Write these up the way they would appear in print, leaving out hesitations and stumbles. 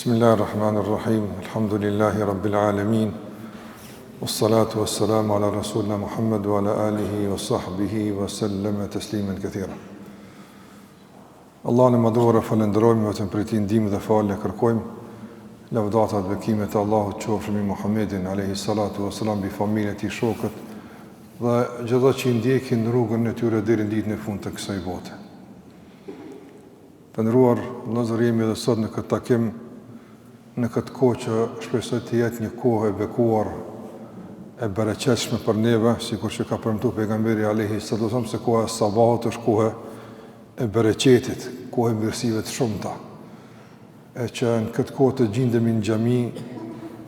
Bismillahirrahmanirrahim. Alhamdulillahi rabbil alamin. Wassalatu wassalamu ala rasulina Muhammad wa ala alihi wa sahbihi wa sallama tasliman kathira. Allah në madhura falenderojmë, vetëm për ti ndihmë dhe falë kërkojmë. Lavdata dhe bekimet e Allahut qofshin mbi Muhammedin alayhi salatu wassalam, bi familjen e tij, shokët dhe gjithë që i ndjekin rrugën e tyre deri në ditën e fundit të kësaj bote. Të nderuar vëllezër, jemi edhe sot në këtë takim, në këtë kohë që shpresoj të jetë një kohë e bekuar, e bereqetshme për neve, sikur që ka premtuar pejgamberi alayhi salatu wasallam se koha e sabahut është kohë e bereqetit, kohë e mirësive të shumta. E që në këtë kohë të gjindemi në xhami,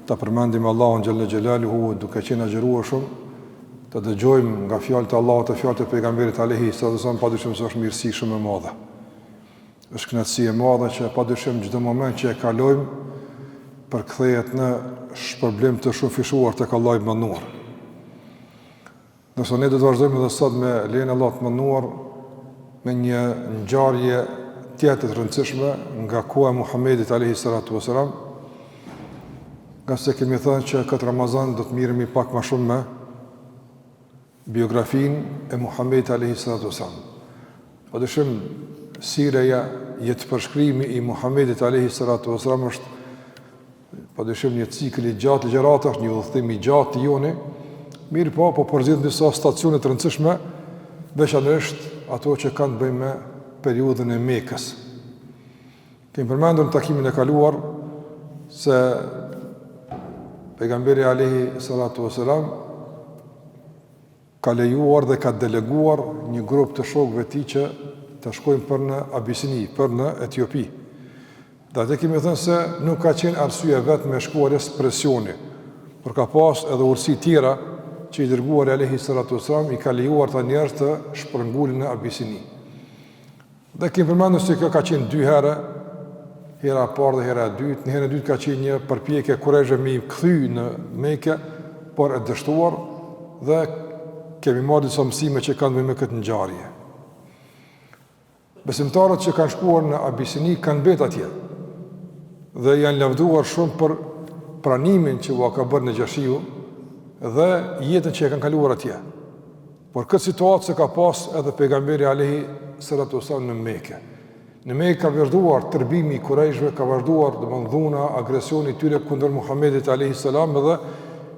ta përmendim Allahun xhalla xhelaluhu, duke qenë agjëruar shumë, të dëgjojmë nga fjalët e Allahut e fjalët e pejgamberit alayhi salatu wasallam, padyshim se është mirësi shumë e madhe. Është kënaqësi e madhe që padyshim çdo moment që e kalojmë përkthehet në shpërblim të shumë fishuar tek Allahu i mënduar. Nëse ne do të vazhdojmë edhe sot me lejen e Allahut të mënduar me një ngjarje tjetër të rëndësishme nga koha e Muhamedit alayhi salatu wasalam, nga se kemi thënë që këtë Ramazan do të mirëmi pak më shumë me biografinë e Muhamedit alayhi salatu wasalam. Padyshim sirja jetë përshkrimi i Muhamedit alayhi salatu wasalam është padyshim një cikël i gjatë ligjëratash, një udhëtim i gjatë i joni, mirë po përzidh disa stacione të rëndësishme, veçanërisht ato që kanë të bëjnë me periudhën e Mekës. Kemi përmendur në takimin e kaluar se pejgamberi alayhi salatu wasalam ka lejuar dhe ka deleguar një grup të shokëve të tij që të shkojnë për në Abisini, për në Etiopi. Dhe atë kemi thënë se nuk ka qenë arsye vetëm me shkuarjes presioni, por ka pas edhe urësi tjera që i dërguari alayhi salatu wasalam i ka lejuar ta njerëz të shpërngulin në Abisini. Dhe kemi përmendur se kjo ka qenë 2 herë, hera e parë dhe hera e dytë. Në herën e dytë ka qenë një përpjekje kurajshme me i kthy në Mekë, por e dështuar, dhe kemi marrë disa mësime që kanë të bëjnë me këtë ngjarje. Besimtarët që kanë shkuar në Abisini kanë mbetur atje dhe janë lavdruar shumë për pranimin që u ka bërë Naxhashiu dhe jetën që e kanë kaluar atje. Por këtë situatë se ka pas edhe pejgamberi alayhi salatu wasallam në Mekë. Në Mekë ka vazhduar tërbimi i kurajshëve, ka vazhduar dhuna, agresioni i tyre kundër Muhamedit alayhi salam dhe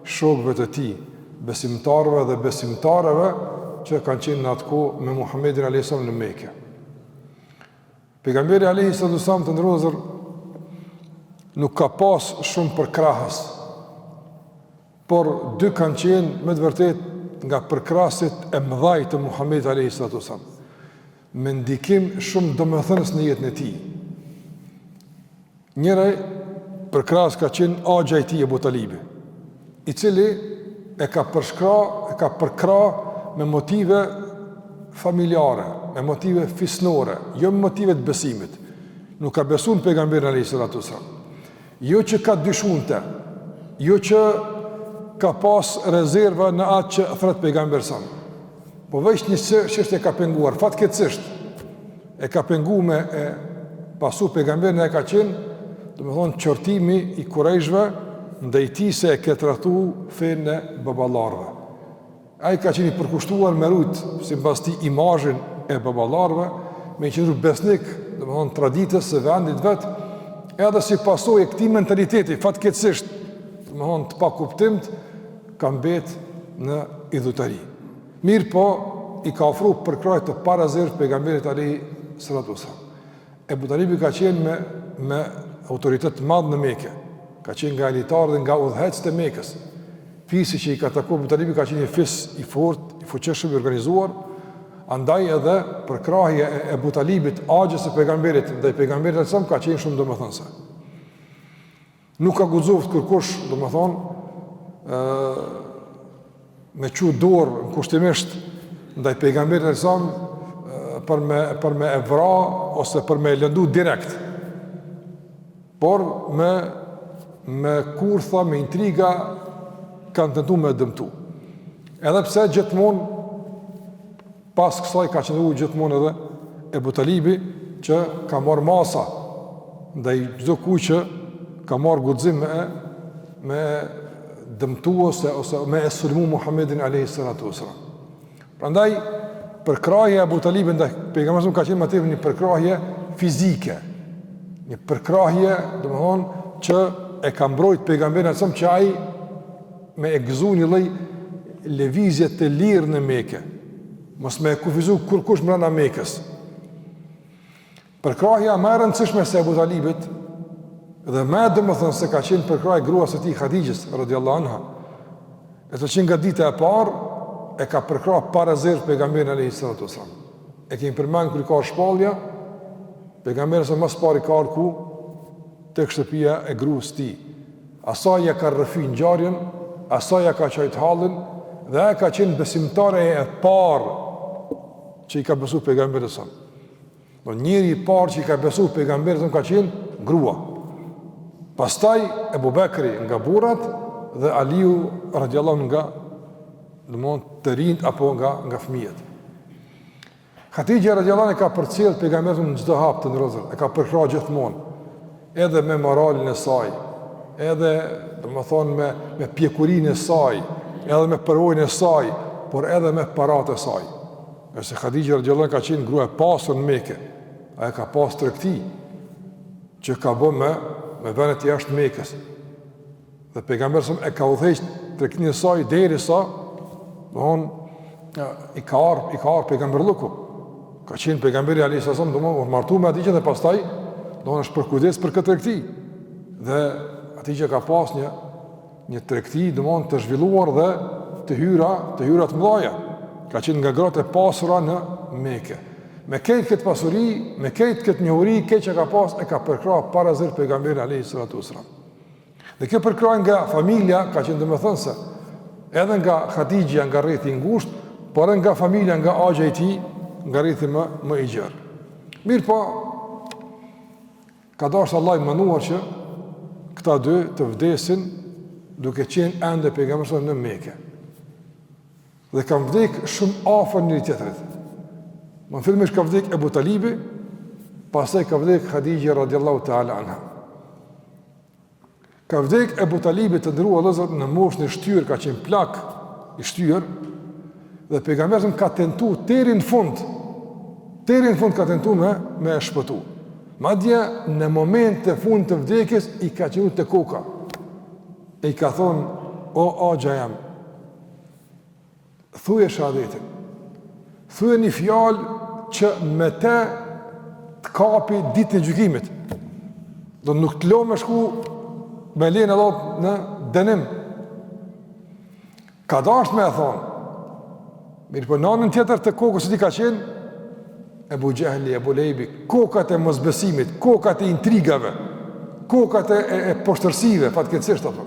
shokëve të tij, besimtarëve dhe besimtarëve që kanë qenë në atë kohë me Muhamedit alayhi salam në Mekë. Pejgamberi alayhi salatu wasallam të ndrozur nuk ka pas shumë përkrahës, por 2 kanë qenë me të vërtet nga përkrahasit e mëdhaj të Muhamedit alayhi salatu wasallam, me ndikim shumë domethënës në jetën e tij. Njëri përkrahas ka qenë axha i tij Abu Talibi, i cili e ka përkra me motive familjare, me motive fisnore, jo me motive të besimit. Nuk ka besuar në pejgamberin alayhi salatu wasallam. Jo që ka dyshunte, jo që ka pas rezerva në atë që thret pejgamberi sa. Po veç një çështje ka penguar, fatkeqësisht e ka penguar me e pasu pejgamberin, e ka qenë, domethënë, qortimi i kurajshëve ndaj tij se e ka trahtuar fenë e baballarëve. Ai ka qenë i përkushtuar me rujt sipas tij imazhin e baballarëve, me qenë besnik, domethënë, traditës së vendit vet. Edhe si pasojë e këtij mentaliteti, fatkeqësisht, domethënë të pakuptimt, ka mbet në idhutari. Mirë po, i ka ofruar përkrahje të parezervë pejgamberit alayhi salatu wasallam. Abu Talibi ka qenë me autoritet të madh në Mekë, ka qenë nga elitarë dhe nga udhëheqësit e Mekës. Fisi që i ka takuar Abu Talibi ka qenë një fis i fortë, i fuqishëm, i organizuar. Andaj edhe përkrahja e Abu Talibit axhës së pejgamberit ndaj pejgamberit sallallahu alajhi wasallam ka qenë shumë domethënëse. Nuk ka guxuar kërkush, domethënë, me çu dorë kushtimisht ndaj pejgamberit sallallahu alajhi wasallam për me e vra ose për me lëndu direkt. Por me kurtha, me intriga kanë tentuar me dëmtu. Edhe pse gjithmonë pas kësaj ka qenë gjithmonë edhe Abu Talibi që ka marrë masa ndaj çdo kujt që ka marrë guxim me dëmtuese ose me e sulmu Muhammedin a.s. Prandaj, përkrahja e Abu Talibit ndaj pejgamberit ka qenë më tepër një përkrahje fizike. Një përkrahje, domethënë, që e ka mbrojt pejgamberin asëm që ai me e gëzu një lloj lëvizje të lirë në Mekë. Mos me kufizu kurkush brenda Mekës. Përkrahja më e rëndësishme se Abu Talibit dhe më domethënë se ka qenë përkrahje gruas së tij Hadijës radhiyallahu anha. Ato që nga dita e parë e ka përkrah para zërt pejgamberin alayhis salam. E kemi përmend kur ka shpallja, pejgamberi sa më pari ka ku tek shtëpia e gruas së tij. Asaj ja ka rrëfy ngjarjen, asaj ja ka çajt hallin dhe ai ka qenë besimtare e parë që i ka besuar pejgamberit sa. Do njëri i parë që i ka besuar pejgamberit ka qenë grua. Pastaj Ebu Bekri nga burrat dhe Aliu radhiyallahu nga të rinjt apo nga fëmijët. Hatidja radhiyallahu anha ka përcjell pejgamberin në çdo hap të ndrozur, e ka përkrahur gjithmonë, edhe me moralin e saj, edhe domethënë me pjekurinë e saj, edhe me përvojën e saj, por edhe me paratë e saj. Nëse Hatidja radhiyallahu anha ka qenë grua e pasur në Mekë, ai ka pas tregti që ka bën me vënë të jashtë Mekës. Dhe pejgamberi e ka udhëhequr tregtinë e saj derisa i ka arë pejgamberluku. Ka qenë pejgamberi alayhis salam u martu me atij dhe pastaj është për kujdes për këtë tregti. Dhe atij që ka pas një tregti të zhvilluar dhe të hyra të mëdha. Ka qenë nga gratë e pasura në Mekë. Me këtë këtë pasuri, me këtë njohuri, këtë që ka pas e ka përkrahur para zërt pejgamberi alayhis salam. Dhe kjo përkrahje nga familja ka qenë domethënëse edhe nga Hatidja nga rrethi i ngushtë, por edhe nga familja nga agja e tij nga rrethi më i gjerë. Mirë po, ka dashur Allah i mënuar që këta dy të vdesin duke qenë ende pejgamberi në Mekë. Dhe kanë vdekur shumë afër njëri tjetrit. Më fillimisht ka vdekur Abu Talibi, pastaj ka vdekur Hatidja radhiyallahu ta'ala anha. Ka vdekur Abu Talibi të ndrua Allahu në moshën e shtyrë, ka qenë plak i shtyrë, dhe pejgamberi ka tentuar deri në fund ka tentuar me e shpëtu. Madje në moment të fund të vdekjes i ka qenë te koka. E i ka thonë, o agja jam, thuje shahadetin, thuje një fjalë që me te të kapi ditën e gjykimit. Do nuk të lo me shku me lenë Allah në dënim. Ka dashur me e thonë. Mirë po në anën tjetër të kokës që ti ka qenë, Ebu Gjehli, Ebu Lejbi, kokat e mosbesimit, kokat e intrigave, kokat e poshtërsive, fatkeqësisht ato.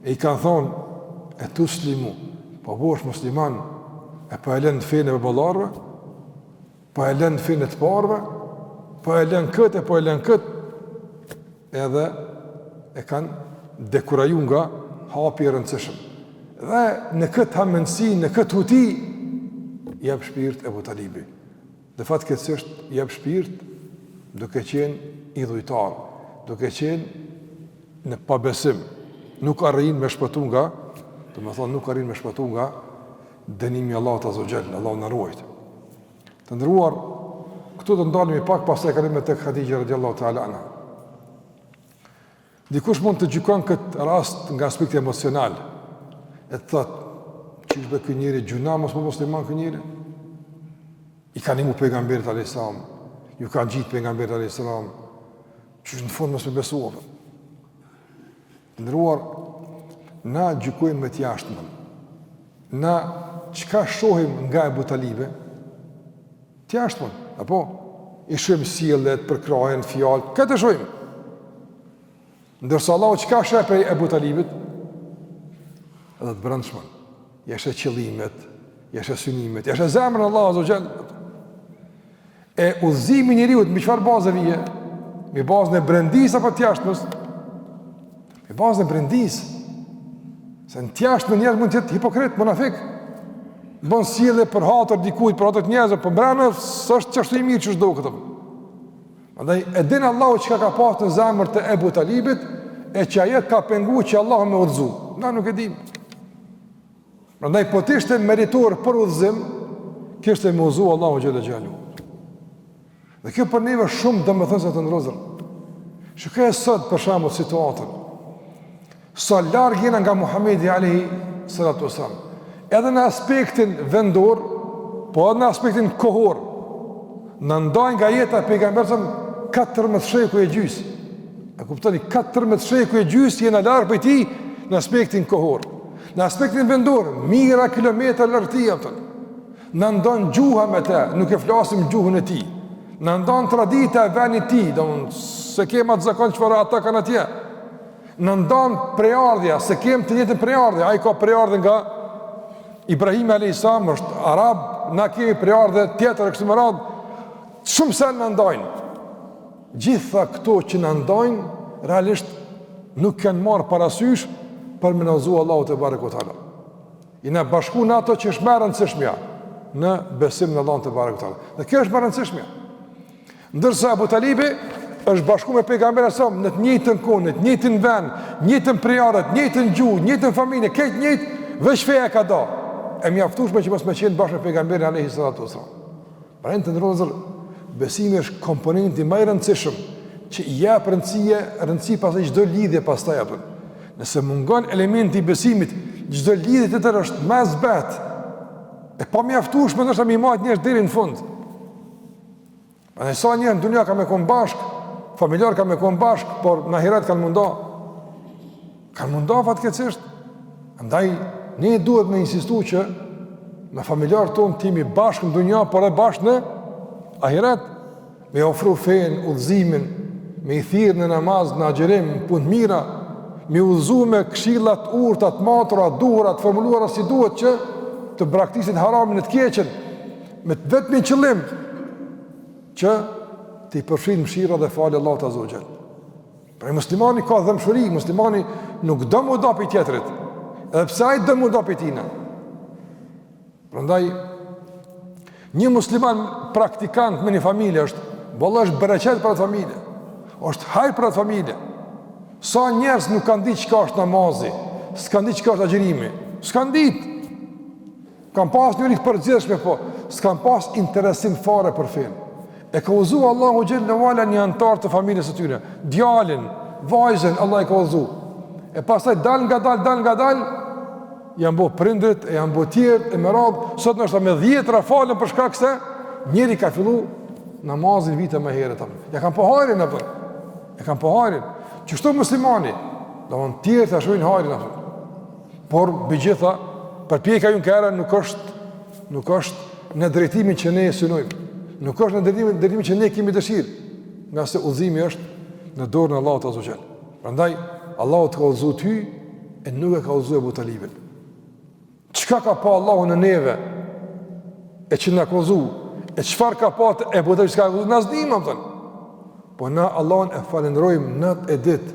E i kanë thonë, e tu slimu, po bosh musliman, e po e lënë fenë e baballarëve, po e lënë fenë të parëve, po e lënë këtë, po e lënë këtë, edhe e kanë dekuraju nga hapi i rëndësishëm. Dhe në këtë hamendësi, në këtë huti, jep shpirt Abu Talibi. Dhe fatkeqësisht jep shpirt duke qenë idhujtar, duke qenë në pabesim, nuk arrin me shpëtu nga, nuk arrin me shpëtu nga dënimi i Allahut azza wa jall, Allahu na ruajt. Të ndëruar, këtu do ndalemi pak pastaj kalim tek Hatidja radhiyallahu ta'ala anha. Dikush mund të gjykon këtë rast nga aspekti emocional. E të thotë, çish be ky njeri gjuna mos musliman ky njeri? I kanë imu pejgamberit alayhis salam, ju kanë gjitë pejgamberit alayhis salam, që në fund mos me besuar. Ndëruar, na gjykojmë me të jashtëmën. Na çka shohim nga Abu Talibi, të jashtëmën, apo i shohim sjelljet, përkrahjen, fjalë, këtë shohim. Ndërsa Allahu çka sheh prej Abu Talibit, edhe të brendshmën, jashtë qëllimet, jashtë synimet, jashtë zemrën Allahu azza wa jall. E udhëzimi i njeriu me çfarë bazë vije? Me bazën e brendisë apo të jashtëmës? Me bazën e brendisë. Se në të jashtëm njerëz mund të jetë hipokrit, munafik. Bën sjellje për hatër dikujt, për ato njerëz, po brenda s'është çashtu i mirë që çdo këtë. Prandaj e din Allahu çka ka pasur në zemrën e Abu Talibit e që ajo ka pengu që Allah me udhëzu? Na nuk e dim. Prandaj po të ishte meritor për udhëzim, kishte me udhëzu Allahu xhalla xhalu. Dhe kjo për neve shumë domethënëse të ndrozur. Shikoj sot për shembull situatën. Sa larg jena nga Muhamedi alayhi salatu wasallam. Edhe në aspektin vendor, po edhe në aspektin kohor. Në ndajnë nga jeta e pejgamberit 14 sheku e gjys. A kuptoni, 14 sheku e gjys jena larg prej tij në aspektin kohor. Në aspektin vendor, mijëra kilometra larg tij atë. Në ndon gjuha me të, nuk e flasim gjuhën e tij. Në ndon tradita e vendit tij, domthon se kema të zakon çfarë ata kanë atje. Në ndon preardhja, se kem të njëjtën preardhje, ai ka preardhje nga Ibrahim alayhis salam, është arab, na kemi preardhje tjetër këtu më radh. Shumë sa në ndajnë. Gjitha këto që në ndajnë, realisht nuk kanë marë parasysh për me nëzu Allahu te barekuhu teala. I në bashku në ato që është më rëndësishmja në besim në Allahun te barekuhu teala. Dhe kjo është më rëndësishmja. Ndërsa Abu Talibi është bashku me pejgamberin sa në të njëjtën kohë, në të njëjtin vend, njëjtën prejardhë, njëjtën gjuhë, njëjtën familje, këtë njëjtë, veç feja ka do. E mjaftueshme që mos më qenë bashkë me pejgamberin alayhi salatu wasallam. Pra të ndrozur, besimi është komponenti më i rëndësishëm që i jep rëndësi pasaj çdo lidhje pastaj apo. Nëse mungon elementi i besimit, çdo lidhje tjetër është më zbat. E pa mjaftueshme ndoshta më marr njerëz deri në fund. Pra sa njerëz në dunja kanë me kon bashk, familjar kanë me kon bashk, por në ahiret kanë mundo. Kanë mundo fatkeqësisht. Andaj ne duhet me insistu që me familjar tonë timi bashkë në dunja, por edhe bashkë në ahiret, me ofru fen, udhëzimin, me i thirrë në namaz, në agjerim, në punë mira, me udhëzu me këshillat urta, të matura, duhura, të formuluara si duhet që të braktisin haramin e të keqen, me të vetmin qëllim që të i përfshin mëshira dhe falë Allahut azza wa jall. Pra muslimani ka dëmshuri, muslimani nuk do mu do për tjetërit, edhe pse ai do mu do për tina. Prandaj një musliman praktikant me një familje është bereqet për atë familje, është hajr për atë familje. Sa njerëz nuk kanë ditë çka është namazi, s'kan ditë çka është agjërimi, s'kan ditë. Kan pas njëri të përgjithshme, po s'kan pas interesim fare për fen. E ka uzu Allahu xhallahu ala një antar të familjes së tyre, djalin, vajzën, Allah e ka uzu. E pastaj dal nga dal, janë bo prindrit, e janë bo tjerë, e më radhë, sot nështë me 10 falën për shkak se njëri ka fillu namazin vite më herët. Ja kanë po hajrin e për. Ja kanë po hajrin. Qështu muslimani, do më në tjerë të ashujnë hajrin e për. Por, bëgjitha, përpjeka ju në kërë nuk është në drejtimin që ne synojmë. Nuk është në drejtimin që ne kemi dëshirë. Nga se udhëzimi është në dorën e Allahut azza wa jall. Prandaj, Allahu të ka udhëzu ty, e nuk e ka udhëzu Abu Talibin. Qëka ka pa Allahu në neve, e që në kozu, e qëfar ka pa të Abu Talib që ka kozu, në zdim, po na Allahun e falenrojmë nat e dit,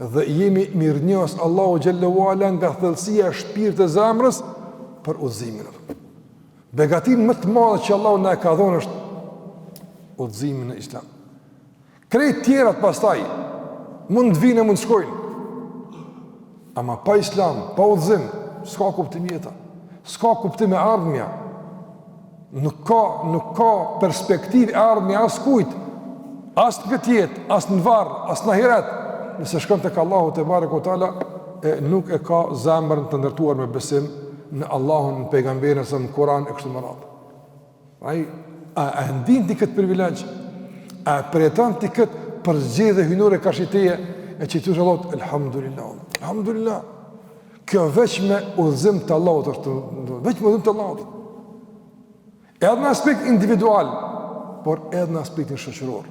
dhe jemi mirë njës Allahu xhallahu ala nga thellësia e shpirtit të zemrës për udhëzimin. Begatin më të madhe që Allahu na e ka dhënë është udhëzimi në Islam. Krejt tjerat pastaj mund të vinë, mund të shkojnë, ama pa Islam, pa udhëzim, s'ka kuptim jeta, s'ka kuptim e ardhmja, nuk ka perspektiv e ardhmja as kujt, as në këtë jetë, as në varë, as në ahiret, nëse shkon tek Allahu te barekuhu teala, nuk e ka zemrën të ndërtuar me besim në Allahun, në pejgamberin, në Kur'an e kështu me radhë. Ai a ndin ti këtë privilegj, a preton ti këtë përzgjedhje hynore kashiteje, e që të thot elhamdulillah, elhamdulillah. Kjo veç me udhëzim të Allahut është, veç me udhëzim të Allahut. Edhe në aspekt individual, por edhe në aspektin shoqëror.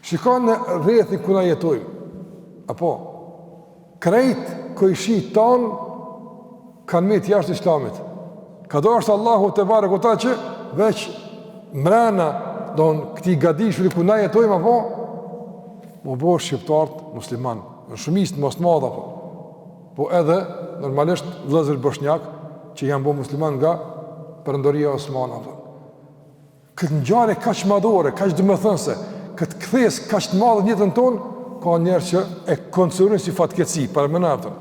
Shikon në rrethin ku na jetojmë, apo krejt kojshi ton kanë me të jashtë Islamit. Ka do është Allahu te barekuhu teala që veç mrena don këtij gadishulli ku na jetojmë, apo më bo shqiptarët musliman, në shumicë mos të madha, po edhe normalisht vëllezër bosnjak që janë bo musliman nga Perëndoria Osmane. Këtë ngjarje kaq madhore, kaq domethënëse, këtë kthes kaq të madh në jetën tonë ka njerë që e konsideruin si fatkeqësi, para më naftën.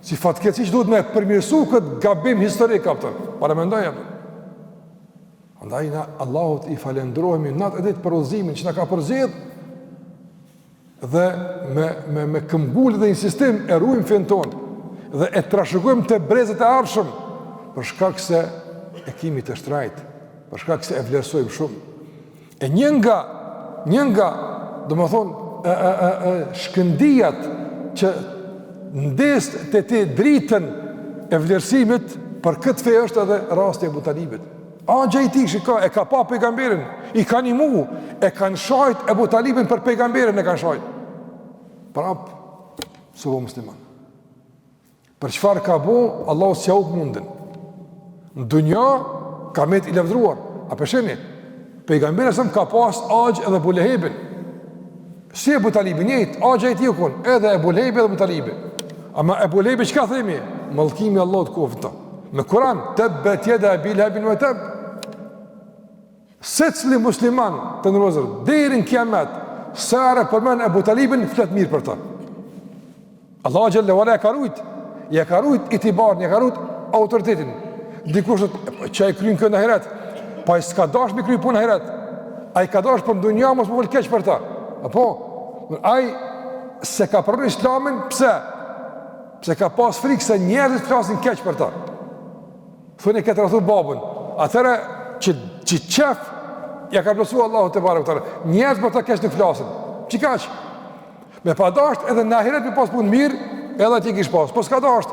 Si fatkeqësi që duhet me përmirësu këtë gabim historik, para më ndaj, andaj na Allahut i falendrohemi natë edhe për udhëzimin që na ka përzgjedh dhe me këmbgulë dhe insistim e ruajmë fen tonë dhe e trashëgojmë të brezët e ardhshëm për shkak se e kemi të shtrajt, për shkak se e vlerësojmë shumë. E një nga domethënë shkëndijat që ndes të ti dritën e vlerësimit për këtë fe është edhe rasti e Abu Talibit. Agja i ti shika, e ka pa pejgamberin, i ka një mu, e kanë shajt Abu Talibin për pejgamberin e kanë shajt. Prap, së bo musliman. Për çfarë ka bo, Allah s'ja u mundin. Në dunja, ka met i lefdruar. A përsheni, pejgamberin sëmë ka pas agj edhe Abu Lehebin. Si Abu Talibi njët, agja i ti u kun, edhe Abu Lehebi edhe Abu Talibi. Ama Abu Lehebi çka themi? Mallkimi Allah të kofta. Në Kur'an, tabat yada Abi Lahabin wa tab. Secili musliman të ndërozër, deri në kiamet, sa përmend Abu Talibin, flet mirë për ta. Allah xhalla wala ja ka rujt itibarin, ja ka rujt autoritetin. Dikush që e kryen kënd ahiret, pa i s'ka dash me kry punë ahiret. Ai ka dash për dunja mos më vol keq për ta. Apo ai se ka pranoj Islamin, pse? Pse ka pas frikë se njerëzit flasin keq për ta. Thunë këtë rrethu babën. Atëra që qef ja ka plotësuar Allahu te barekuta. Njerëz për ta keq nuk flasin. Çikaç? Me pa dasht edhe në ahiret me pas punë mirë, edhe ti kish pas. Po s'ka dasht.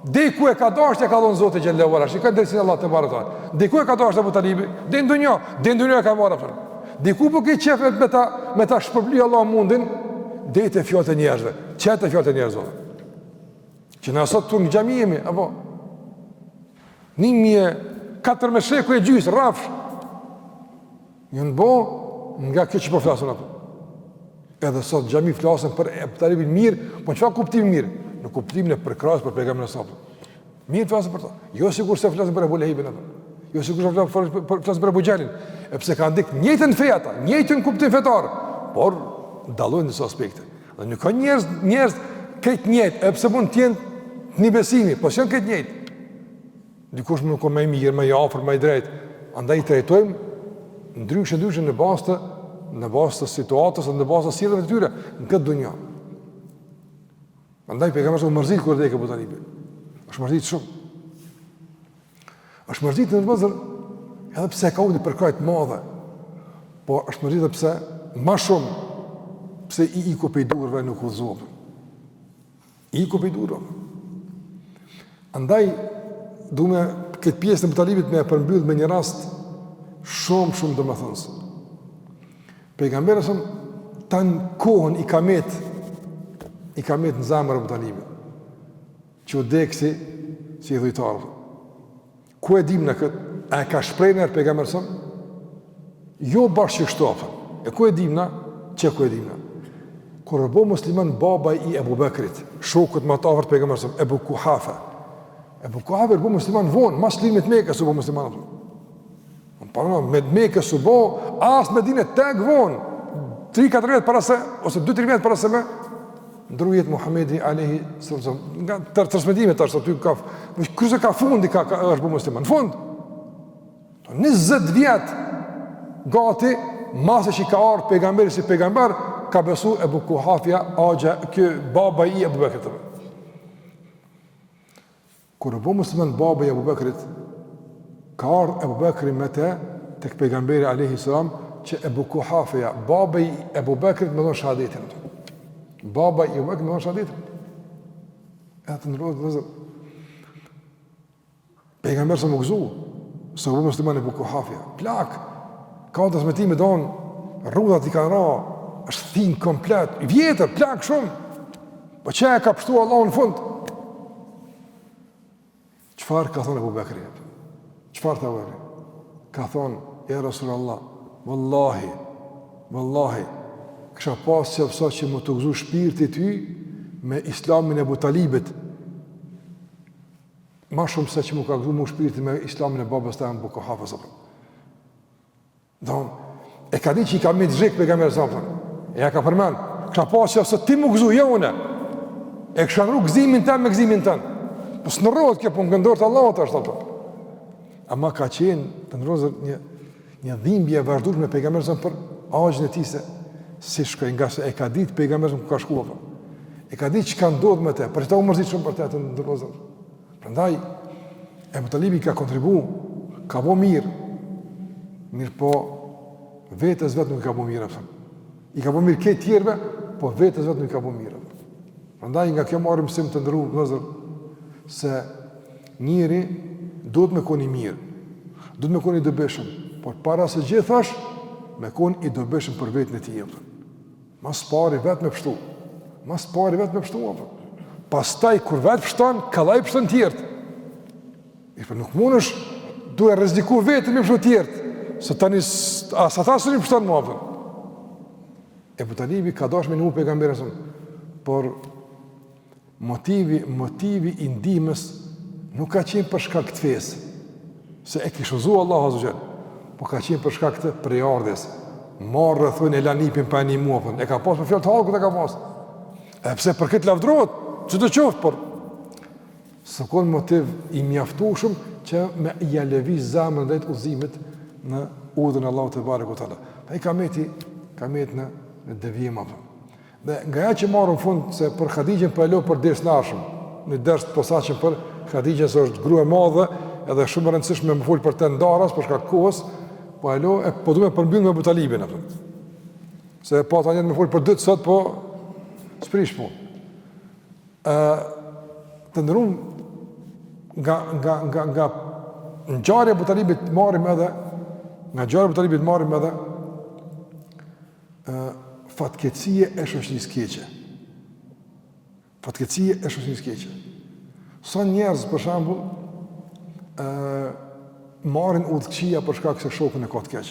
Diku e ka dasht ja ka dhënë Zoti xhallahu ala. Shikoj drejtin Allah te barekuta. Diku e ka dasht Abu Talibi, din dunjë ka marrë atë. Diku po ke qef me ta shpërbly Allah mundin, dete fjalët e njerëzve. Çetë fjalët e njerëzve. Që në asot të në gjami jemi, apo 1400 sheku e gjysë, rafsh. Njën bo, nga këtë që po flasën ato. Edhe sot gjami flasën për Abu Talibin mirë, po në qëfa kuptimin mirë? Në kuptimin e përkrasë për pejgamberin e sapë. Mirë flasën për ta. Jo sigur se flasën për Abu Lehebin ato. Jo sigur se flasën për Abu Gjalin. E pse ka ndik njëjtën fejata, njëjtën kuptim fetar, por dalojnë nësë aspekte. Dhe nuk ka njerëz këtë njëjtë, e pse mund t'jenë një besimi, po s'janë këtë njëjtë. Dikush më nuk o me mirë, me jafër, me i drejtë. Andaj i trajtojmë ndryshë në bazë të situatës, në bazë të sjelljes të tyre në këtë dunjë. Andaj pejgamberi u mërzit kur dhe e Abu Talibi. Është mërzit shumë. Është mërzit në vëzër, edhe pse ka uni për krajt madhe, po është mërzit edhe pse ma shumë, pse i ku pe i durve nuk u zovë. I ku pe i durve. Andaj, du me këtë pjesë në Abu Talibit me e përmbyll me një rast shumë dhe më thënës. Pejgamberësëm ta në kohën i kamet në zamër Abu Talibit, që u dekësi si i dhujtarë. Ku e dim në këtë? E ka shprejnë e pejgamberësëm? Jo bashkë që shtofën. E ku e dim në? Që ku e dim në? Kur e bo musliman babaj i Ebu Bekrit, shokët më të afërt pejgamberësëm, Ebu Kuhafa. Ebu Kuhafa e bo musliman vonë, mas limit Mekës u bo musliman. Me Mekës u bo, asë me dine tek vonë, 3-4 vjetë para se, ose 2-3 vjetë para se me, ndrujet Muhammedi Alehi, nga tërsmetimet është, aty ka, kërse ka fundi është bo musliman, fund. 20 vjetë gati, masë që i ka ardhë pejgamberi si pejgamber, ka besu Ebu Kuhafja, agja, kjo baba i Ebu Bekrit. Kër e bo musliman baba i Ebu Bekrit, ka ardhë Ebu Bekri me te të pejgamberi Alehi Sallam, që Ebu Kuhafja, baba i Ebu Bekrit me dhonë shahadetin. Baba i Ebu Bekrit me dhonë shahadetin. E të nërrodhë dhe zërë. Pejgamber se më gëzu, se u musliman Ebu Kuhafja. Plak, ka të smeti me donë, rrudat i ka ra, është thinë komplet, vjetër, plak shumë. Po që e ka pështu Allah në fund? Qëfar ka thonë Ebu Bekri? Qëfar të vërri? Ka thonë, ja Rasulallah, Wallahi, kësha pasë që fësa që më të gëzu shpirti ty me islamin e Abu Talibit, ma shumë se që më ka gëzu më shpirti me islamin e babës të e më Abu Kuhafa. E ka di që i ka me të zhik për kamerë sapën, e ja ka përmen, kësha pasja se ti më gëzu, jo une. E kësha nru gëzimin ten me gëzimin ten. Po së në rrot kjo, po më gëndorë të Allahot është ato. Ama ka qenë, të nërozër, një dhimbje e vazhdush me pejgamberën për agjën e ti si shkoj, nga se e ka ditë pejgamberën ku ka shkua. E ka ditë që ka ndodhë me te, për që ta u mërzit shumë për te të nërozër. Prandaj, Ebu Talibi ka kontribu, ka bo mirë po vetës vetë nuk ka bo mirë. I ka bo mirë këtë tjerve, po vetës vetë nuk ka bo mirë. Prandaj, nga kjo marë mësim të ndëru, nërozër, se njëri duhet me koni mirë, duhet me koni dëbëshëm, por para se gjithash, me koni i dëbëshëm për vetën e ti. Mas pari vetë me pështu, pastaj, kur vetë pështon, kalaj pështon tjertë. Nuk mund është duhe rreziku vetë me pështu tjertë, se tani asa ta së një pështon më apën. Ebu Talibi ka dash me në mu pejgamberën, por motivi i ndihmës nuk ka qenë për shkak të fesë, se e kishë uzu Allah Azogjen, po ka qenë për shkak të prejardhjes, marrë rrethojnë e lanipin pa e një muafën, e ka pas për fjallë të halkët e ka pas. E pse për këtë lavdrohet, që të qoftë, por së konë motiv i mjaftushëm që me i aleviz zamën dhe të uzimit në udhën Allah të barë e këtala. Pa i ka met në devijim apë. Dhe nga ja që marrë në fund se për Khadijën për e lo për ders nashëm, në ders të posaqen për Khadijën se është grua e madhe, edhe shumë rëndësishme me folë për të ndaras, për shka kohës, po e lo, po du me përmbyllë me Ebu Talibin, se po ta njëtë me folë për dytë sot, po s'prish po. Të ndërum, nga ngjarja e Ebu Talibit marrim edhe, fatkecije e shoqërisë keqe. Sa njerëz, për shembull, marrin udhëkëqia për shkak se shokun e ka të keq.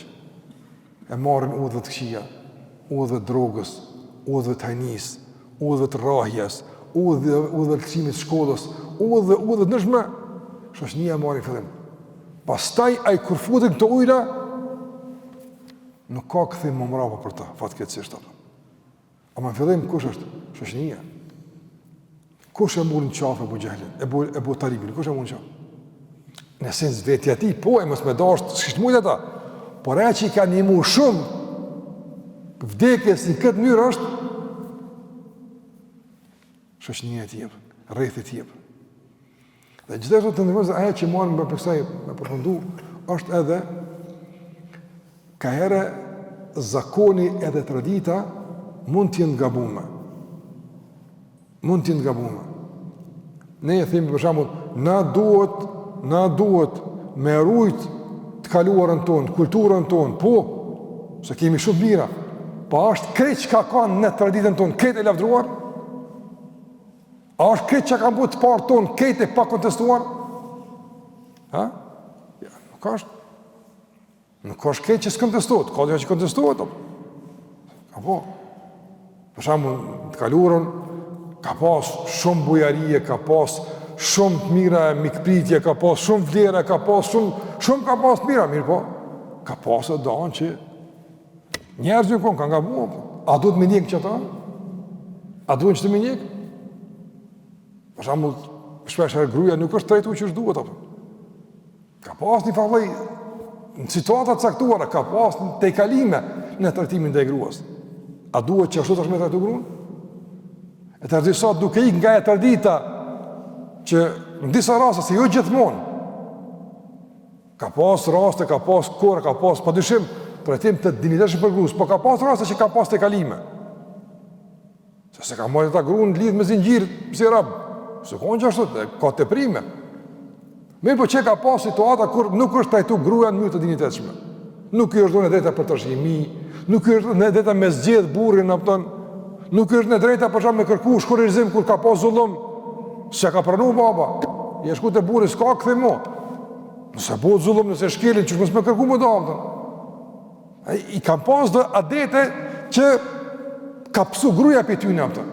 E marrin udhë të këqia, udhë të drogës, udhë të hajnis, udhë të rrahjes, udhë të këqimit shkollës, udhë të nëshme, shoqënia marrin fillim. Pastaj ai kur futet këto ujra, nuk ka këthim më mrapa për ta, fatkeqësisht ato. Ama në fillim, kush është? Shoqënia. Kush e mburin qafë Ebu Gjehlin, Ebu Talibin, kush e mburin qafë? Në sens vetja ti, po e mos me dashtë, s'kishtë mujtë ata, por e që i ka njëmu shumë vdekjes në këtë mënyrë është shoqënia e tjepë, rreth e tjepë. Dhe gjithashtu të ndërmëzë, aja që marrë me përksaj me përfundu, është edhe ka here zakoni edhe tradita mund t'jenë gabume. Ne e themi për shembull, na duhet me rujt të kaluarën tonë, kulturën tonë, po, se kemi shumë mira, pa është krejt që ka kanë në traditën tonë, krejt e lavdruar? A është krejt që ka bu të parë tonë, krejt e pa kontestuar? Ha? Ja, nuk është. Nuk është krejt që s'kontestuat, ka dhe që kontestuat, ka po. Për shembull, të kaluarën, ka pas shumë bujarie, ka pas shumë të mira e mikpritje, ka pas shumë vlera, ka pas shumë ka pas të mira, mirë po, ka pas e danë që njerëz një konë, ka nga bua, a duhet me njekë që ta? A duhet që të me njekë? Për shembull, shpesh e gruaja nuk është trajtu që është duhet, ka pas një falloj, në situatat caktuara, ka pas një tejkalime në trajtimin dhe gruas. A duhet që ashtu të është me trajtu gruan? E të rëzisat duke ik nga e tradita që në disa raste, se jo gjithmonë, ka pas raste, ka pas kore, ka pas padyshim trajtim të diniteshëm për grus, po ka pas raste që ka pas të kalime. Se ka mojtë ta gruan lidh me zingjirë, si rabë, se konë që ashtu, ka të prime. Mirë po që ka pas situata kur nuk është trajtu gruja në mënyrë të diniteshme. Nuk i është dhënë drejta për tërshimi, nuk i është dhënë drejta me zgjedh burrin, nuk është në drejta për shkak me kërku shkurrizim kur ka pas zullum, s'e ka pranuar baba. I shku te burri s'ka kthim mo. Nëse bëhet zullum, nëse shkelin, çu mos më kërku më dom. Ai i ka pas do adete që ka psu gruaja për ty në atë.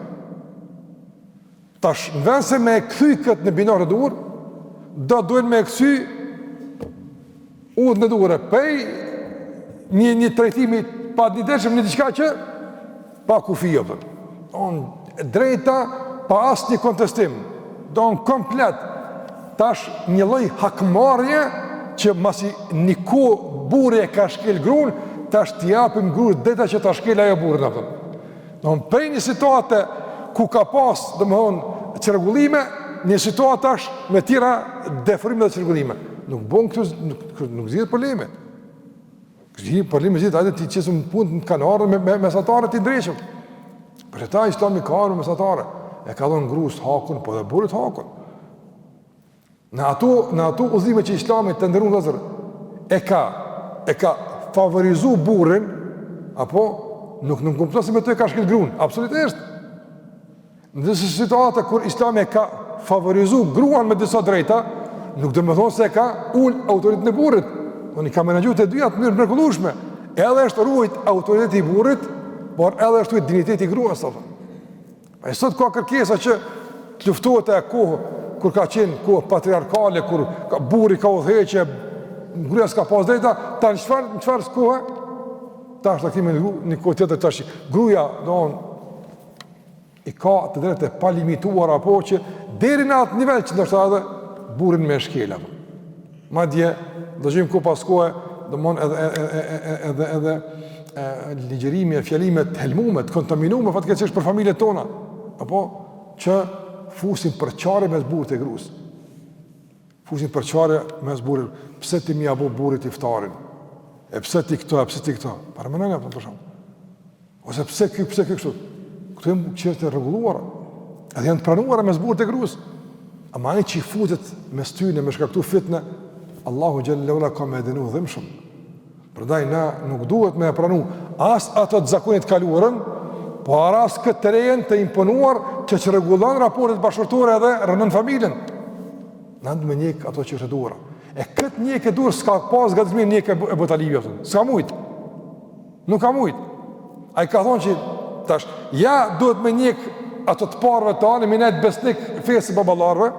Tash, në vend se me e kthy këtë në binare dur, duhen me e kthy udhën e durë, pej një trajtimi pa diniteshëm, një diçka që pa kufi, drejta pa asë një kontestim, komplet, tash një lloj hakmarrje që masi një kohë burri e ka shkel gruan, tash t'i japim gruas drejta që ta shkel ajo burrin apo. Prej një situate ku ka pas, çrregullime, një situatë tash me tjera deformime dhe çrregullime. Nuk bën këtu, nuk zgjidhet probleme. Zgjidhet probleme, ajde ti çesum punë kanë ardhur me mesatarë të ndryshëm. Për ta Islami ka ardhur mesatare, e ka dhënë gruas hakun, po dhe burrit hakun. Në ato udhime që Islami të ndërruan vëllazër, e ka favorizu burrin, apo nuk kupton se me të e ka shkel gruan, absolutisht. Në disa situata kur Islami e ka favorizu gruan me disa drejta, nuk do të thonë se e ka ul autoritetin e burrit. Unë kam menaxhuar të dyja të mënyrë mrekullueshme. Edhe është ruajt autoriteti i burrit, por edhe është ruajt digniteti i gruas apo. Ai sot ka kërkesa që të luftohet e kohë kur ka qenë kohë patriarkale, kur burri ka udhëheqje, gruaja s'ka pas drejta, tani çfarë kohë? Tash ta kemi një kohë tjetër tash. Gruaja i ka të drejtë pa limituar apo që deri në atë nivel që ndoshta edhe burrin me shkela. Madje do gjejmë ku pas kohë, edhe ligjërimi e fjalimet të helmume, të kontaminume fatkeqësisht për familjet tona, apo që fusin përçarje mes burrit e gruas. Fusin përçarje mes burrit. Pse ti më apo burrit iftarin? E pse ti këto, pse ti këto? Para më nëna për shkak. Ose pse kështu? Këto janë çështje rregulluara. Edhe janë të pranuara mes burrit e gruas. Ama ai që futet mes tyre me shkaktu fitnë, Allahu xhallahu ala ka më dhënë dhimbshëm. Prandaj na nuk duhet me pranu as ato të zakonit kaluarën, por as këtë të rejen të imponuar që rregullon raportet bashkëtorë edhe rënon familjen. Na ndë njek ato që është duara. E këtë njek e duar s'ka pas gatëzim njek e botalivja. S'ka mujt. Nuk ka mujt. Ai ka thonë që tash, ja duhet me njek ato të parëve të anë, minet besnik fesë baballarve,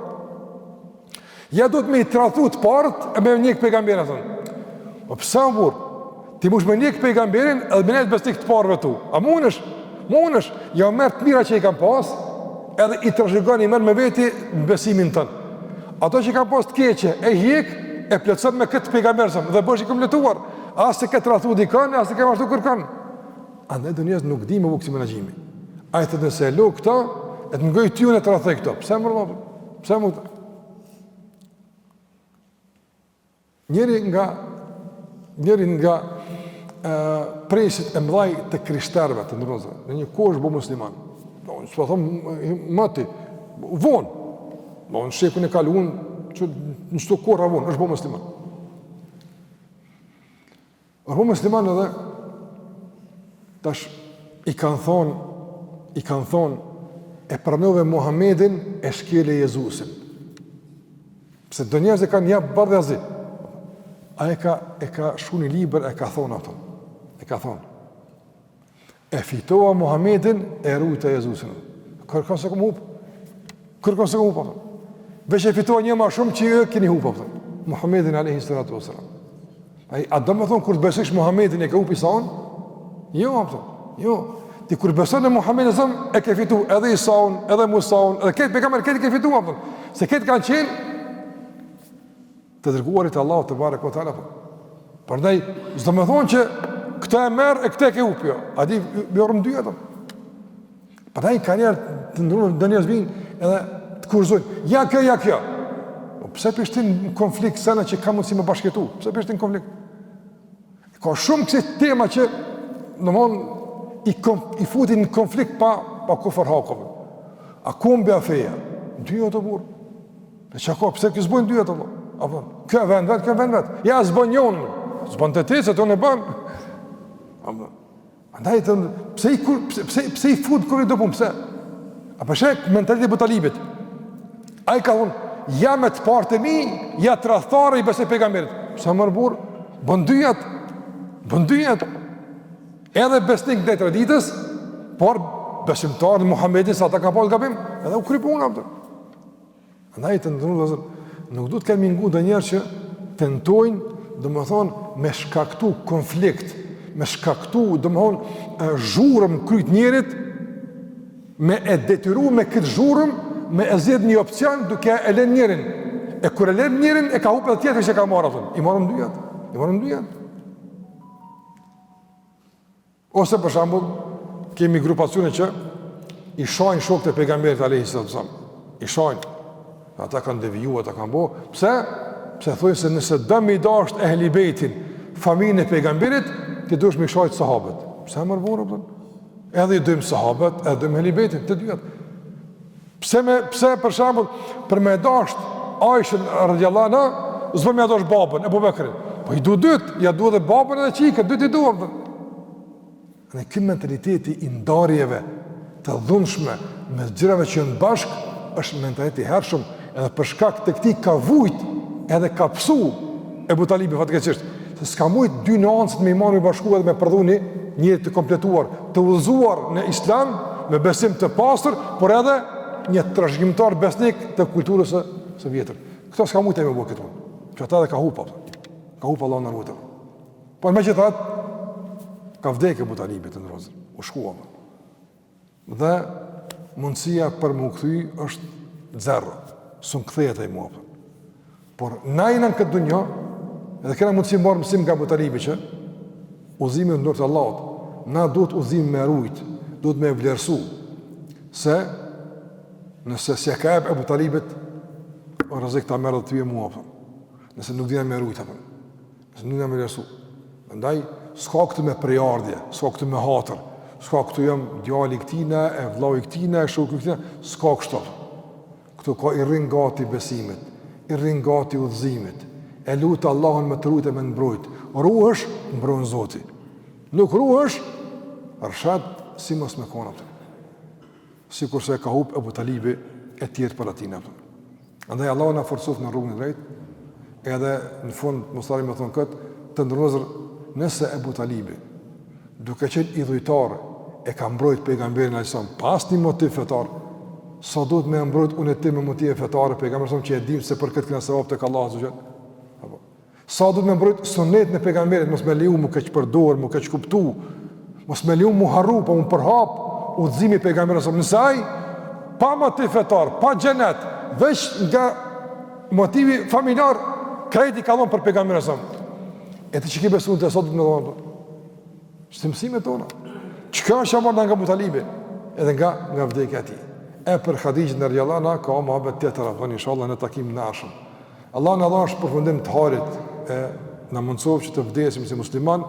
ja duhet me i tradhu të parët e me njek pejgamberin thonë. O pësa më burë? Ti mush me njek pejgamberin edhe minet besnik të parëve tu. A munësh? Munësh, ja merë të mira që i kam pas, edhe i trashëgon i merë me veti në besimin tënë. Ato që i kam pas të keqe, e hjek, e plëtson me këtë pejgamberësëm, dhe bësh i kompletuar, asë se këtë rathu dikën, asë se ke mashtu kërkan. Andaj dë njësë nuk di me vukë si menagjimi. A i të nëse e lo këta, e të ngoj t'june të rathej këto. Pse më rëllapë? Pse më të? Njëri nga presit e mdhaj të krishterve të ndërëzë, në një kohë është bo musliman. Së pa thëmë, mati, vonë. Në shekun e kalu unë, që në qëto kohë vonë, është bo musliman. është bo musliman edhe, tash, i kanë thonë, e pranove Muhammedin e shkele Jezusin. Pse do njerëz e kanë jap bardhë azi. A e ka shku një liber, e ka thonë ato. E ka thonë. E fitova Muhammedin e rujta Jezusin. Kërkon se kom hup. Kërkon se kom hup ato. Veç e fitova një ma shumë që e keni hup ato. Muhammedin alayhi salatu wasalam. A do me thonë, kur të besësh Muhammedin e ka hup Isaun? Jo, ato. Jo. Ti kur beson në Muhammedin e ke fitu edhe Isaun, edhe Musaun, edhe këtë pejgamber këtë ke fitu ato. Se këtë kanë qenë të dërguarit Allah të barek o tala. Përndaj, zdo me thonë që këta e merë e këta e ke upjo. A di, bjorëm dy ato. Përndaj, ka njerë të ndrunë, dhe njerës vinë edhe të kurzojnë. Ja kjo. Pse pishtin në konflikt sene që ka mundësi me bashketu? Pse pishtin në konflikt? Ka shumë kësi tema që, në mon, i futin në konflikt pa kufër hakove. A kumbja feja? Dy ato burë. E që ka, pse kësë bojnë dy ato burë? Apo, kjo vend vet. Ja, zbon njonë. Zbon të ti, se të unë e banë. Andaj të pse i fut kërë i do punë, pse? A përshek mentalitet për talibit. A i ka thonë, ja me të partë e mi, ja të rathare i besej pejgamberit. Pse mërë burë? Bëndyjat. Edhe besnik dhe traditës, por besimtarë në Muhammedin, sa ta ka pas gabim, edhe u krypu nga për. Andaj të ndërnu dhe zërë. Nuk du të kemi ngu dhe njerë që tentojnë, dhe më thonë, me shkaktu konflikt, me shkaktu, dhe më thonë, zhurëm kryt njerit, me e detyru me këtë zhurëm, me e zjedh një opcion duke e lën njërin. E kur e lën njërin, e ka hupe dhe tjetër që ka marrë, i marrëm dyjat. Ose për shembull, kemi grupacione që i shajnë shokët e pejgamberit alayhis salam. I shajnë. Ata kanë devijuar, ata kanë bo. Pse? Pse thonë se nëse dëm i dasht ehli bejtin, familjen e pejgamberit, ti duhesh me shajt sahabët. Pse më rvorë apo? Edhe i dëm sahabët, edhe dëm ehli bejtin, të dyat. Pse për shembull, për me dasht Aishën radhiyallahu anha, s'do më dash babën, Abu Bekrin. Po i du dyt, ja du edhe babën edhe çikën, dyt i duam. Në këtë mentaliteti i ndarjeve të dhunshme me gjërave që janë bashk, është mentaliteti i hershëm, edhe për shkak të këtij ka vujt, edhe ka psu Ebu Talibi fatkeqësisht, se s'ka mujt dy nuancët me marrë me bashku edhe me përdhuni një të kompletuar, të udhëzuar në Islam me besim të pastër, por edhe një trashëgimtar besnik të kulturës së vjetër. Këto s'ka mujt e me bë këtu. Që ata dhe ka hupa Allah në rrugë. Por megjithatë ka vdekë Ebu Talibi të ndrozur, u shkuam. Dhe mundësia për më kthy është zero, s'u kthehet ai mua. Por najna në këtë dunjë, edhe kena mundësi marrë mësim nga Ebu Talibi që udhëzimi në dorë të Allahut, na duhet udhëzim me rujt, duhet me vlerësu, se nëse s'ja ka jep Ebu Talibit, o rrezik ta merr ty e mua. Nëse nuk dina me rujt apo. Nëse nuk dina me vlerësu. Prandaj s'ka këtu me prejardhje, s'ka këtu me hatër, s'ka këtu jam djali këtina, e vllau i këtina, e shoku këtina, s'ka kështu. Këtu ka i rrin gati besimit, i rrin gati udhëzimit, e lutë Allahun me të rujt e me mbrojt. Ruhesh, mbrojnë Zoti. Nuk ruhesh, rrshat si mos me kona. Sikur se ka hup Ebu Talibi e tjerë për atina. Andaj Allah na forcof në rrugën e drejtë, edhe në fund mostari me thonë këtë, të ndërnozër, nëse Ebu Talibi, duke qenë idhujtar, e ka mbrojt pejgamberin alajhissalam pas një motiv fetar, sa do të me mbrojt unë e ti me motive fetare, pejgamberin që e dim se për këtë këna sevap tek Allahu azza wa jall. Sa do të me mbrojt sunet në pejgamberit, mos me leju mu keq përdor, mu keq kuptu, mos me leju mu harru, po mu përhap udhëzimi pejgamberit nëse ai pa motiv fetar, pa xhenet, veç nga motivi familjar, krejti ka dhënë për pejgamberin sa. E të që ki besu në të sotit me dhënë, që të mësime tona. Qëka është marrë nga Abu Talibi, edhe nga vdekja ti. E për Khadijën në rjallana, ka muhabet tjetër, inshallah në takim në ashëm. Allah në dhash përfundim të harit, në mundësof që të vdesim si musliman,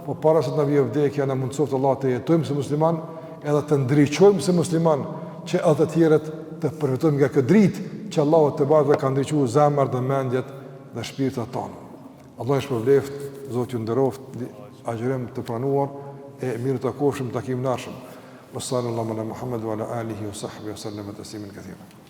po para se të në vje vdekja, në mundësof të Allah të jetojmë si musliman, edhe të ndriqojmë si musliman, që edhe të tjeret të përfitojmë nga këtë dritë, që Allah të barë dhe ka ndriqu zemër dhe mendjet dhe shpirtat tonë. Allah është përbleft, Zotë ju ndëroft, agjerim të pranuar, e mirë të koshëm, takim nashëm. Wassallallahu ala Muhammad wa ala alihi wa sahbihi wa sallam tasliman kathira.